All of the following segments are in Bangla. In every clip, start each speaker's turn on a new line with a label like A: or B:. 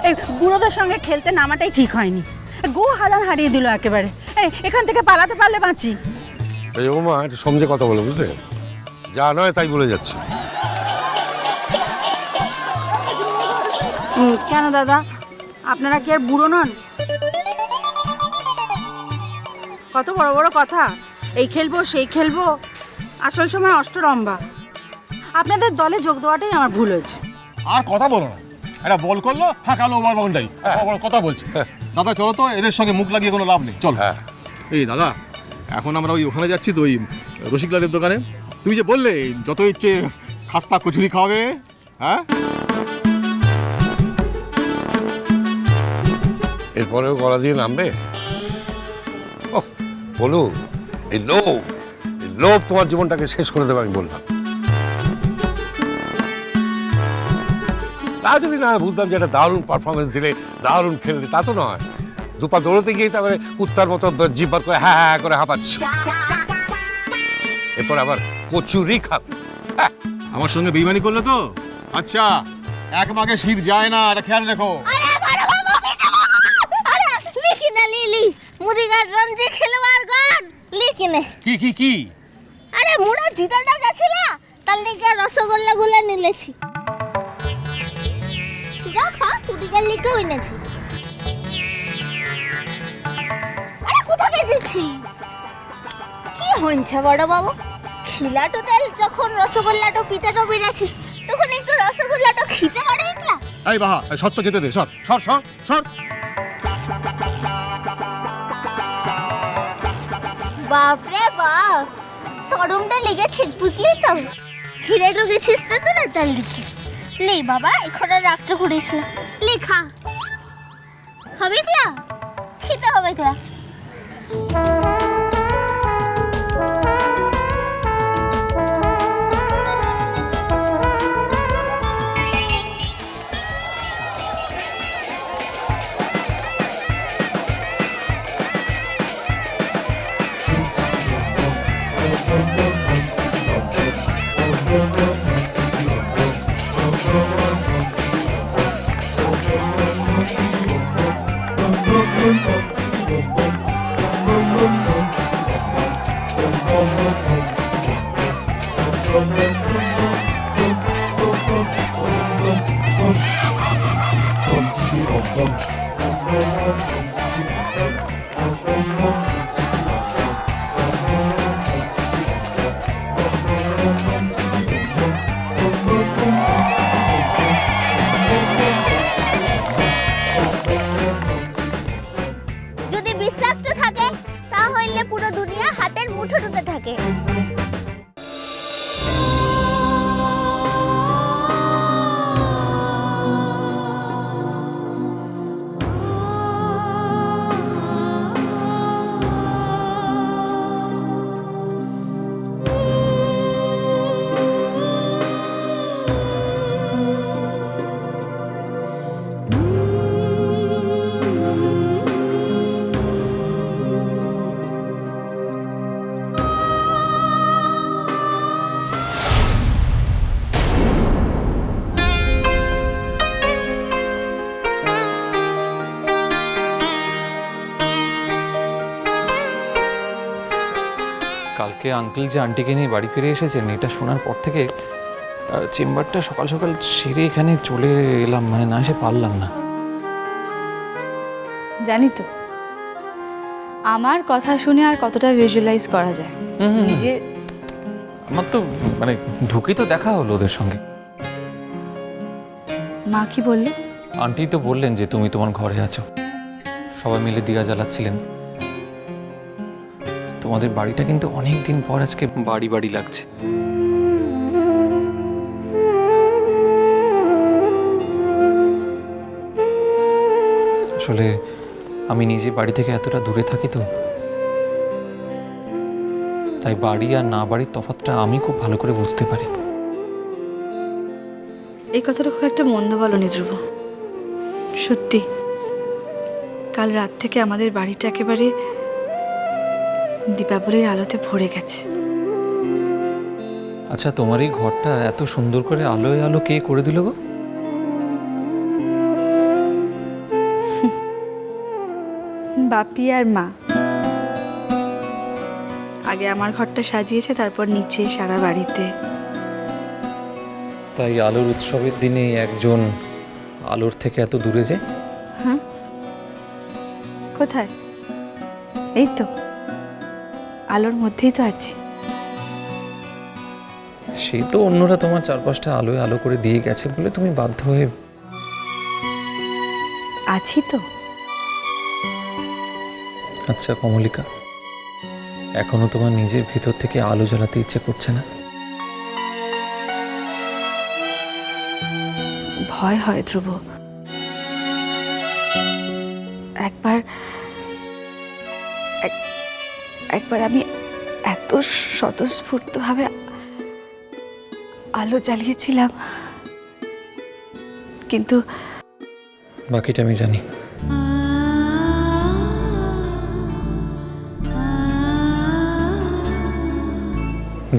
A: এই বুড়োদের সঙ্গে খেলতে নামাটাই ঠিক হয়নি। গো হারান হারিয়ে দিল একেবারে। এখান থেকে পালাতে পারলে বাঁচি।
B: এই ওমা একটু সমঝে কথা বলো, বুঝলে? যা নয় তাই বলে যাচ্ছে।
A: কেন দাদা, আপনারা কি আর বুড়ো নন? কত বড় বড় কথা, এই খেলবো সেই খেলবো, আসল সময় অষ্টরম্ভা। আপনাদের দলে যোগ দেওয়াটাই আমার ভুল হয়েছে।
C: আর কথা বলো না, এটা বল করলো ফাঁকালো ওভার বাউন্ডারি, বড় কথা বলছে। দাদা চলো তো, এদের সঙ্গে মুখ লাগিয়ে কোনো লাভ নেই, চল। এই দাদা, এখন আমরা ওখানে যাচ্ছি তো, ওই রসিকলালের দোকানে। তুই যে বললে যত ইচ্ছে খাস্তা কচুরি খাওয়াবে, হ্যাঁ?
B: এরপরেও গলা দিয়ে নামবে? বলু, এই লোভ তোমার জীবনটাকে শেষ করে দেবে, আমি বললাম। তা যদি না বুঝতাম যে একটা দারুণ পারফরমেন্স দিলে, দারুণ খেললে, তা তো নয়। দুপা দৌড়তে গিয়ে তারপরে কুত্তার মতো জিব্বার করে হ্যাঁ হ্যাঁ করে হাঁপাচ্ছ। এরপর আবার কচুরি খাবে।
C: আমার সঙ্গে বেইমানি করলে তো? আচ্ছা, এক মাগে শীত যায় না, এটা খেয়াল রেখো। কি কি কি?
D: আরে মুড়া জিতাটা গেছিল, তার লিগে রসগোল্লা গুলা নিলেছি। রাখা তুটিকার লিগে হইনেছি। আরে কোথা গেছিস? কি হইছে বড় বাবু? খিলাটো তেল যখন রসগোল্লাটো পিঠাটো বেড়েছিস, তখন একটু রসগোল্লাটো খেতে পারিস না?
C: এই বাহা, সত্য যেতে দে, সর সর সর সর।
D: বাপরে বাপ, সরমটা লেগেছে, বুঝলি তো? হিরে ঢুকেছিস তো তোরা, তার লিখে লে বাবা, এখন আর রাগটা করিস না, লেখা হবে ক্লা, খেতে হবে ক্লা। যদি বিশ্বাসটা থাকে, তাহলে পুরো দুনিয়া হাতের মুঠোতে থাকে।
E: কালকে আঙ্কেল যে আন্টিকে নিয়ে বাড়ি ফিরে এসেছেন, এটা শোনার পর থেকে চেম্বারটা সকাল সকাল সেরে এখানে চলে এলাম, মানে না এসে পারলাম না।
F: জানি তো আমার কথা শুনে আর কতটা ভিজুয়ালাইজ করা যায় নিজে।
E: আমার তো মানে ঢুকেই তো দেখা হলো ওদের সঙ্গে।
F: মা কি বললো?
E: আন্টি তো বললেন যে তুমি তোমার ঘরে আছো, সবাই মিলে দিয়া জ্বালাচ্ছিলেন। তোমাদের বাড়িটা কিন্তু অনেক দিন পর আজকে বাড়ি বাড়ি লাগছে। আসলে আমি নিজে বাড়ি থেকে এতটা দূরে থাকি তো, তাই বাড়ি আর না বাড়ির তফাৎটা আমি খুব ভালো করে বুঝতে পারি।
F: এই কথাটা খুব একটা মন্দ বলনি ধ্রুব, সত্যি কাল রাত থেকে আমাদের বাড়িটা একেবারে দীপাবলির আলোতে ভরে গেছে।
E: আচ্ছা, তোমার এই ঘরটা এত সুন্দর করে আলোয় আলো কে করে দিল গো?
F: বাপি আর মা। আগে আমার ঘরটা সাজিয়েছে, তারপর নিচে সারা বাড়িতে।
E: তাই আলোর উৎসবের দিনে একজন আলোর থেকে এত দূরে যে?
F: হ্যাঁ, কোথায়? এই তো আলোর মধ্যেই তো আছি।
E: সে তো অন্যরা তোমার চারপাশটা আলোয় আলো করে দিয়ে গেছে বলে তুমি বাধ্য হয়ে।
F: আছি তো।
E: আচ্ছা কমলিকা, এখনো তোমার নিজের ভিতর থেকে আলো জ্বালাতে ইচ্ছে করছে না?
F: ভয় হয় ধ্রুব। একবার আমি এত স্বতঃস্ফূর্তভাবে আলো জ্বালিয়েছিলাম, কিন্তু
E: বাকিটা আমি জানি।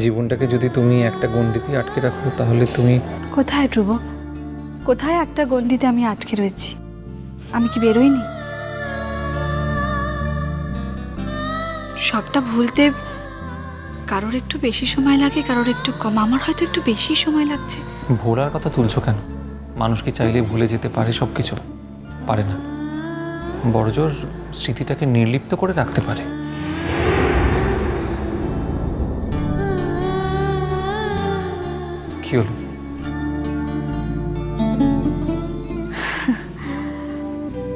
E: জীবনটাকে যদি তুমি একটা গণ্ডিতে আটকে রাখো তাহলে তুমি।
F: কোথায় ধ্রুব? কোথায় একটা গণ্ডিতে আমি আটকে রয়েছি? আমি কি বেরোইনি? সবটা ভুলতে কারোর একটু বেশি সময় লাগে, কারোর একটু কম। আমার হয়তো একটু বেশি সময় লাগছে।
E: ভোলার কথা তুলছো কেন? মানুষ কি চাইলে ভুলে যেতে পারে সব কিছু? পারে না। বড়জোর স্মৃতিটাকে নির্লিপ্ত করে রাখতে পারে। কি হলো?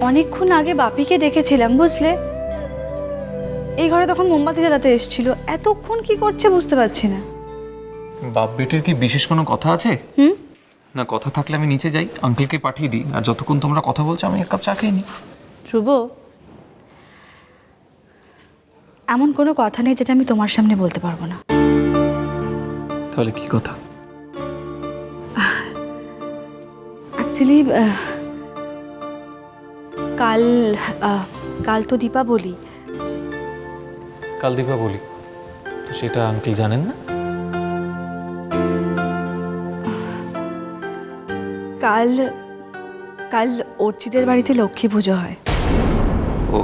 F: অনেকক্ষণ আগে বাপিকে দেখেছিলাম, বুঝলে? এই ঘরে তখন মোমবাতি জ্বালাতে এসেছিল। এতক্ষণ কি করছে বুঝতে পারছি না।
E: বাপ বেটের কি বিশেষ কোনো কথা আছে? না, কথা থাকলে আমি নিচে যাই, আঙ্কেলকে পাঠিয়ে দিই, আর যতক্ষণ তোমরা কথা বলছো আমি এক কাপ চা খেয়ে নিই।
F: ধ্রুব, এমন কোনো কথা নেই যেটা আমি তোমার সামনে বলতে পারবো না।
E: তাহলে কি কথা?
F: অ্যাকচুয়ালি কাল তো দীপাবলি।
E: কাল দীপাবলি? তো সেটা আঙ্কেল জানেন না?
F: কাল অর্চিদের বাড়িতে লক্ষ্মী পুজো হয়।
E: ও,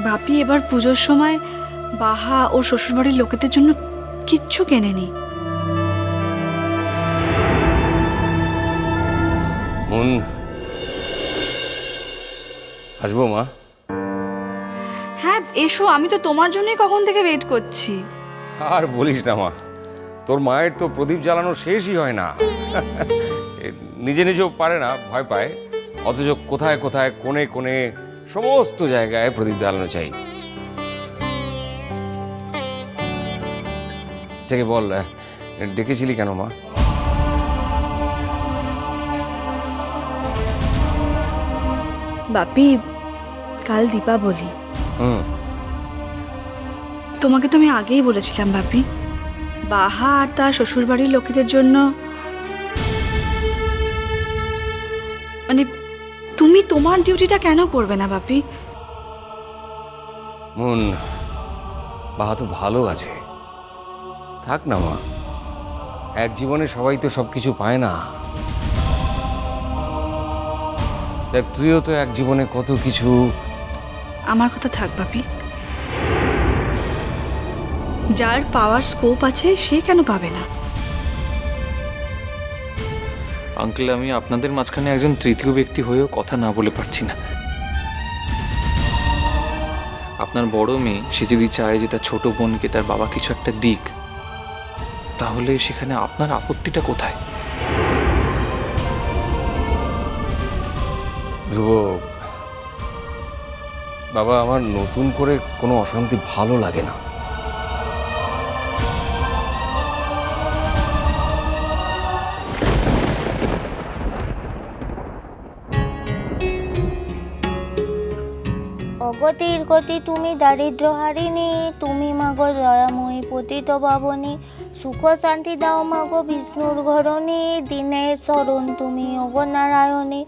F: বাপি এবার পুজোর সময় বাহা ও শ্বশুরবাড়ির লোকেদের জন্য কিচ্ছু কেনেনি।
B: মন, আসবো মা?
F: হ্যাঁ এসো, আমি তো তোমার জন্যই কখন থেকে ওয়েট করছি।
G: আর বলিস না মা, তোর মায়ের তো প্রদীপ জ্বালানো শেষই হয় না। নিজে নিজেও পারে না, ভয় পায়, অথচ কোথায় কোথায় কোণে কোণে সমস্ত জায়গায় প্রদীপ জ্বালানো চাই। যাকে বল, ডেকেছিলি কেন মা?
F: বাপি, কাল দীপাবলি।
G: হুম,
F: তোমাকে তো আমি আগেই বলেছিলাম বাপি, বাহা আর তার শ্বশুরবাড়ির লোকেদের জন্য মানে তুমি তোমার ডিউটিটা কেন করবে না বাপি?
G: মন, বাবা তো ভালো আছে, থাক না মা। এক জীবনে সবাই তো সব কিছু পায় না। দেখ, তুইও তো এক জীবনে কত কিছু।
F: আমার কথা থাক বাপি, যার পাওয়ার স্কোপ আছে সে কেন পাবে না?
E: আঙ্কেল, আমি আপনাদের মাঝখানে একজন তৃতীয় ব্যক্তি হয়েও কথা না বলে পারছি না। আপনার বড় মেয়ে, সে যদি চায় যে তার ছোট বোনকে তার বাবা কিছু একটা দিক, তাহলে সেখানে আপনার আপত্তিটা কোথায়?
G: ধ্রুব বাবা, আমার নতুন করে কোনো অশান্তি ভালো লাগে না।
D: অগতির গতি তুমি দারিদ্র হারিণী, তুমি মাগো দয়াময়ী পতিত পাবনী, সুখ শান্তি দাও মাগো বিষ্ণুর ঘরণী, দিনের শরণ তুমি অগ নারায়ণী,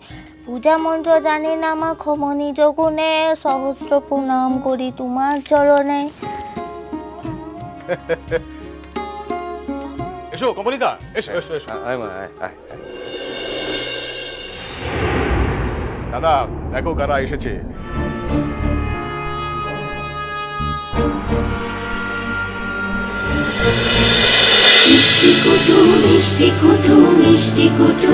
D: পূজা মন্ত্র জানি না মা ক্ষমনী যোগুনে, সহস্র প্রণাম করি তোমার চরণে।
C: এসো কমলিকা, এসো এসো এসো।
G: আয় মা, আয়, আয়, আয়।
C: দাদা দেখো কারা এসেছে।
H: মিষ্টি কুটু মিষ্টি কুটু মিষ্টি কুটু